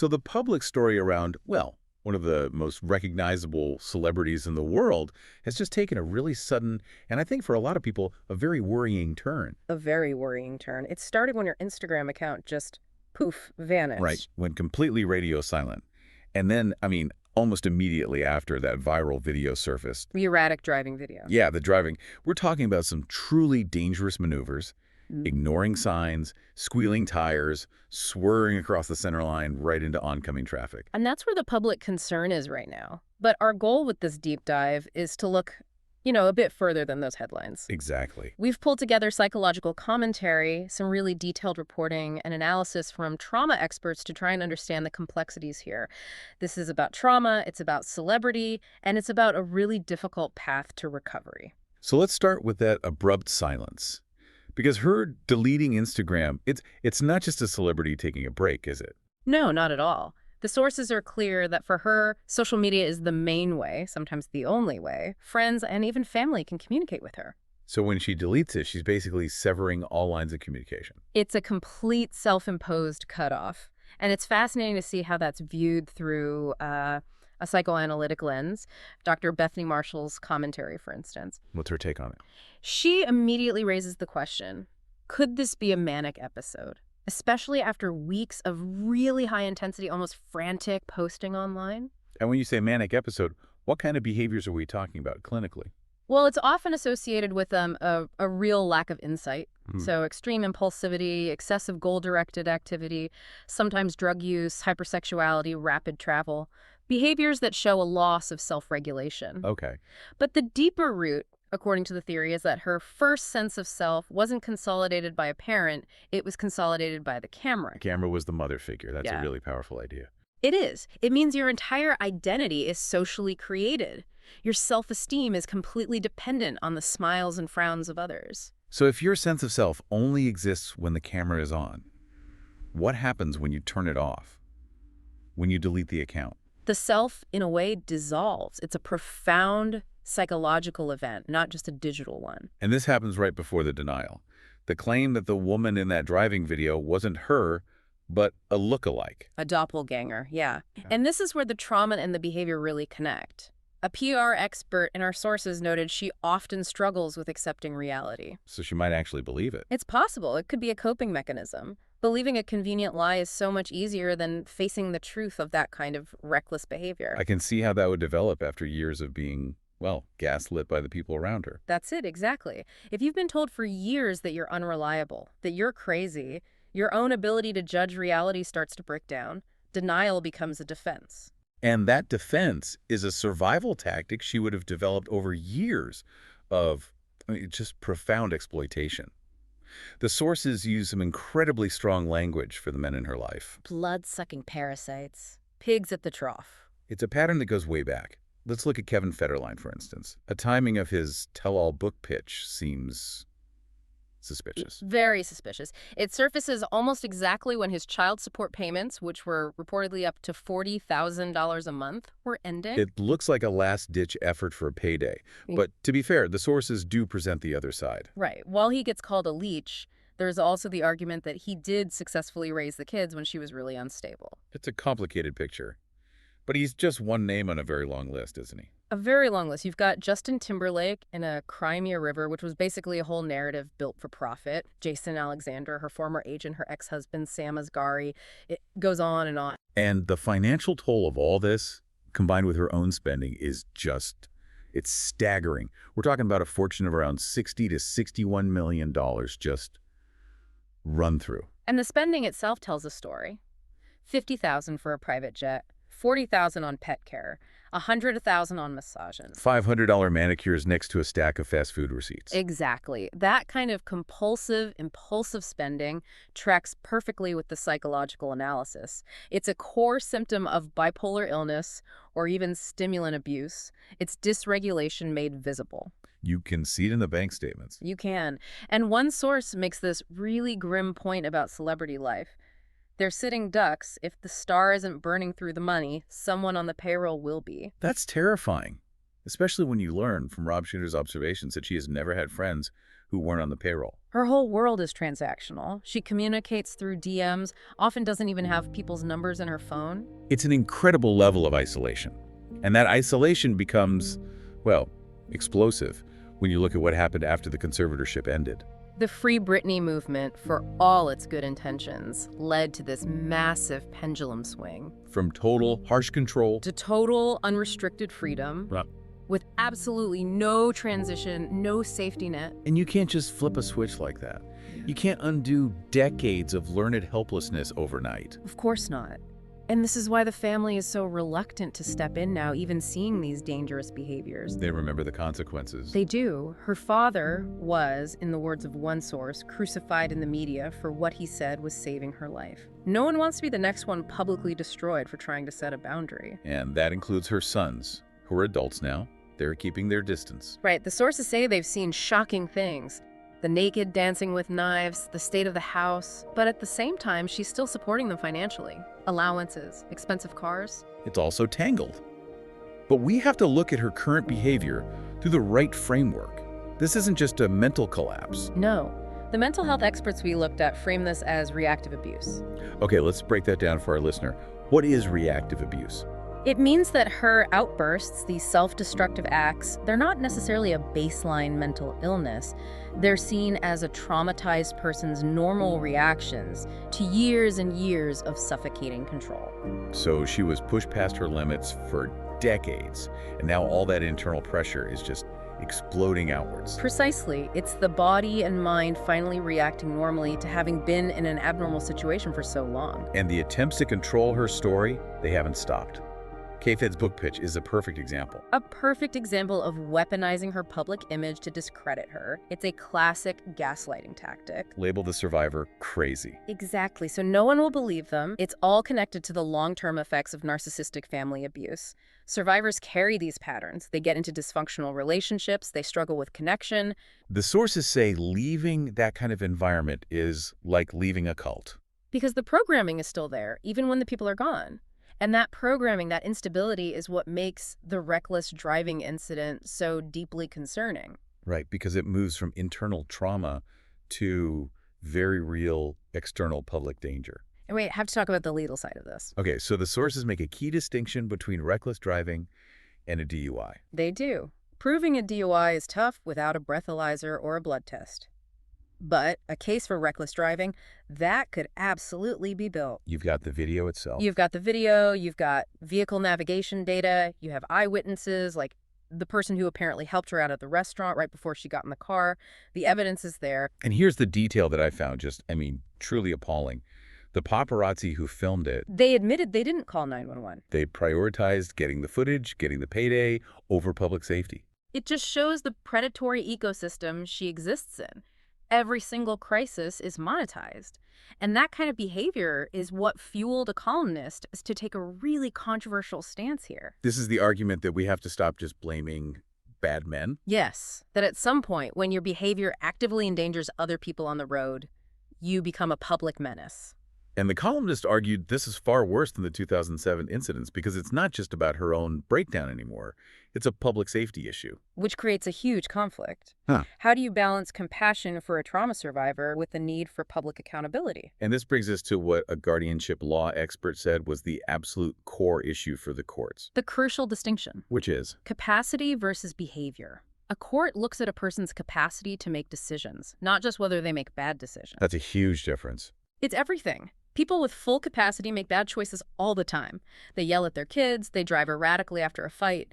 So the public story around, well, one of the most recognizable celebrities in the world has just taken a really sudden, and I think for a lot of people, a very worrying turn. A very worrying turn. It started when your Instagram account just, poof, Right, vanished. went completely radio silent. And then, I mean, almost immediately after that viral video surfaced, The erratic driving video. yeah, the driving, we're talking about some truly dangerous maneuvers, ignoring signs, squealing tires, swerving across the center line right into oncoming traffic. And that's where the public concern is right now. But our goal with this deep dive is to look, a bit further than those headlines. Exactly. We've pulled together psychological commentary, some really detailed reporting, and analysis from trauma experts to try and understand the complexities here. This is about trauma, it's about celebrity, and it's about a really difficult path to recovery. So let's start with that abrupt silence. Because her deleting Instagram, it's not just a celebrity taking a break, is it? No, not at all. The sources are clear that for her, social media is the main way, sometimes the only way, friends and even family can communicate with her. So when she deletes it, she's basically severing all lines of communication. It's a complete self-imposed cutoff. And it's fascinating to see how that's viewed through a psychoanalytic lens. Dr. Bethany Marshall's commentary, for instance. What's her take on it? She immediately raises the question, could this be a manic episode? Especially after weeks of really high intensity, almost frantic posting online? And when you say manic episode, what kind of behaviors are we talking about clinically? Well, it's often associated with a real lack of insight. So extreme impulsivity, excessive goal-directed activity, sometimes drug use, hypersexuality, rapid travel, behaviors that show a loss of self-regulation. Okay. But the deeper root, according to the theory, is that her first sense of self wasn't consolidated by a parent, it was consolidated by the camera. The camera was the mother figure. That's Yeah. a really powerful idea. It is. It means your entire identity is socially created. Your self-esteem is completely dependent on the smiles and frowns of others. So if your sense of self only exists when the camera is on, what happens when you turn it off? When you delete the account? The self, in a way, dissolves. It's a profound psychological event, not just a digital one. And this happens right before the denial. The claim that the woman in that driving video wasn't her, but a look-alike. A doppelganger, yeah. And this is where the trauma and the behavior really connect. A PR expert in our sources noted she often struggles with accepting reality. So she might actually believe it. It's possible. It could be a coping mechanism. Believing a convenient lie is so much easier than facing the truth of that kind of reckless behavior. I can see how that would develop after years of being, well, gaslit by the people around her. That's it, exactly. If you've been told for years that you're unreliable, that you're crazy, your own ability to judge reality starts to break down. Denial becomes a defense. And that defense is a survival tactic she would have developed over years of just profound exploitation. The sources use some incredibly strong language for the men in her life. Blood-sucking parasites. Pigs at the trough. It's a pattern that goes way back. Let's look at Kevin Federline, for instance. A timing of his tell-all book pitch seems suspicious. Very suspicious. It surfaces almost exactly when his child support payments, which were reportedly up to $40,000 a month, were ending. It looks like a last-ditch effort for a payday. But to be fair, the sources do present the other side. Right. While he gets called a leech, there's also the argument that he did successfully raise the kids when she was really unstable. It's a complicated picture. But he's just one name on a very long list, isn't he? A very long list. You've got Justin Timberlake in a Crimea River, which was basically a whole narrative built for profit. Jason Alexander, her former agent, her ex-husband, Sam Asghari. It goes on and on. And the financial toll of all this, combined with her own spending, is just, it's staggering. We're talking about a fortune of around $60 to $61 million just run through. And the spending itself tells a story. $50,000 for a private jet, $40,000 on pet care, $100,000 on massages. $500 manicures next to a stack of fast food receipts. Exactly. That kind of compulsive, impulsive spending tracks perfectly with the psychological analysis. It's a core symptom of bipolar illness or even stimulant abuse. It's dysregulation made visible. You can see it in the bank statements. You can. And one source makes this really grim point about celebrity life. They're sitting ducks. If the star isn't burning through the money, someone on the payroll will be. That's terrifying, especially when you learn from Rob Schneider's observations that she has never had friends who weren't on the payroll. Her whole world is transactional. She communicates through DMs, often doesn't even have people's numbers in her phone. It's an incredible level of isolation. And that isolation becomes, well, explosive when you look at what happened after the conservatorship ended. The Free Britney movement, for all its good intentions, led to this massive pendulum swing. From total harsh control To total unrestricted freedom. Right. With absolutely no transition, no safety net. And you can't just flip a switch like that. You can't undo decades of learned helplessness overnight. Of course not. And this is why the family is so reluctant to step in now, even seeing these dangerous behaviors. They remember the consequences. They do. Her father was, in the words of one source, crucified in the media for what he said was saving her life. No one wants to be the next one publicly destroyed for trying to set a boundary. And that includes her sons, who are adults now. They're keeping their distance. Right. The sources say they've seen shocking things. The naked dancing with knives, the state of the house. But at the same time, she's still supporting them financially. Allowances, expensive cars. It's also tangled. But we have to look at her current behavior through the right framework. This isn't just a mental collapse. No. The mental health experts we looked at frame this as reactive abuse. Okay, let's break that down for our listener. What is reactive abuse? It means that her outbursts, these self-destructive acts, they're not necessarily a baseline mental illness. They're seen as a traumatized person's normal reactions to years and years of suffocating control. So she was pushed past her limits for decades, and now all that internal pressure is just exploding outwards. Precisely. It's the body and mind finally reacting normally to having been in an abnormal situation for so long. And the attempts to control her story, they haven't stopped. K-Fed's book pitch is a perfect example. A perfect example of weaponizing her public image to discredit her. It's a classic gaslighting tactic. Label the survivor crazy. Exactly. So no one will believe them. It's all connected to the long-term effects of narcissistic family abuse. Survivors carry these patterns. They get into dysfunctional relationships. They struggle with connection. The sources say leaving that kind of environment is like leaving a cult. Because the programming is still there, even when the people are gone. And that programming, that instability, is what makes the reckless driving incident so deeply concerning. Right, because it moves from internal trauma to very real external public danger. And wait, I have to talk about the legal side of this. Okay, so the sources make a key distinction between reckless driving and a DUI. They do. Proving a DUI is tough without a breathalyzer or a blood test. But a case for reckless driving, that could absolutely be built. You've got the video itself. You've got the video, you've got vehicle navigation data, you have eyewitnesses, like the person who apparently helped her out at the restaurant right before she got in the car. The evidence is there. And here's the detail that I found truly appalling. The paparazzi who filmed it, They admitted they didn't call 911. they prioritized getting the footage, getting the payday over public safety. It just shows the predatory ecosystem she exists in. Every single crisis is monetized. And that kind of behavior is what fueled a columnist to take a really controversial stance here. This is the argument that we have to stop just blaming bad men. Yes, that at some point, when your behavior actively endangers other people on the road, you become a public menace. And the columnist argued this is far worse than the 2007 incidents because it's not just about her own breakdown anymore. It's a public safety issue. Which creates a huge conflict. Huh. How do you balance compassion for a trauma survivor with the need for public accountability? And this brings us to what a guardianship law expert said was the absolute core issue for the courts. The crucial distinction. Which is? Capacity versus behavior. A court looks at a person's capacity to make decisions, not just whether they make bad decisions. That's a huge difference. It's everything. People with full capacity make bad choices all the time. They yell at their kids, they drive erratically after a fight.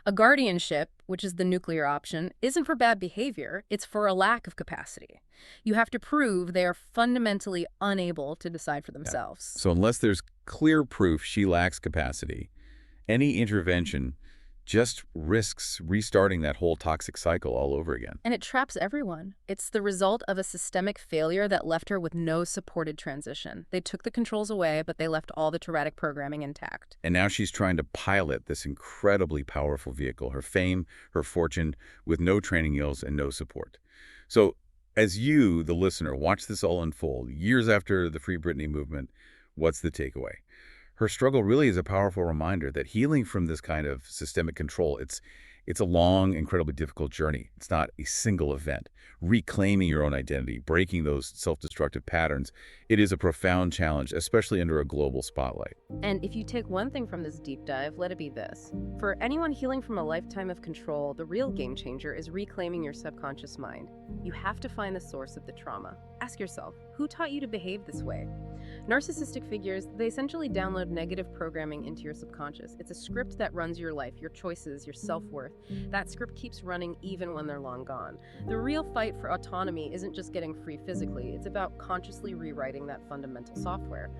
A guardianship, which is the nuclear option, isn't for bad behavior, it's for a lack of capacity. You have to prove they are fundamentally unable to decide for themselves. So unless there's clear proof she lacks capacity, any intervention just risks restarting that whole toxic cycle all over again. And it traps everyone. It's the result of a systemic failure that left her with no supported transition. They took the controls away, but they left all the traumatic programming intact. And now she's trying to pilot this incredibly powerful vehicle, her fame, her fortune, with no training wheels and no support. So as you, the listener, watch this all unfold, years after the Free Britney movement, what's the takeaway? Her struggle really is a powerful reminder that healing from this kind of systemic control, it's It's a long, incredibly difficult journey. It's not a single event. Reclaiming your own identity, breaking those self-destructive patterns, it is a profound challenge, especially under a global spotlight. And if you take one thing from this deep dive, let it be this. For anyone healing from a lifetime of control, the real game changer is reclaiming your subconscious mind. You have to find the source of the trauma. Ask yourself, who taught you to behave this way? Narcissistic figures, they essentially download negative programming into your subconscious. It's a script that runs your life, your choices, your self-worth. That script keeps running even when they're long gone. The real fight for autonomy isn't just getting free physically, it's about consciously rewriting that fundamental software.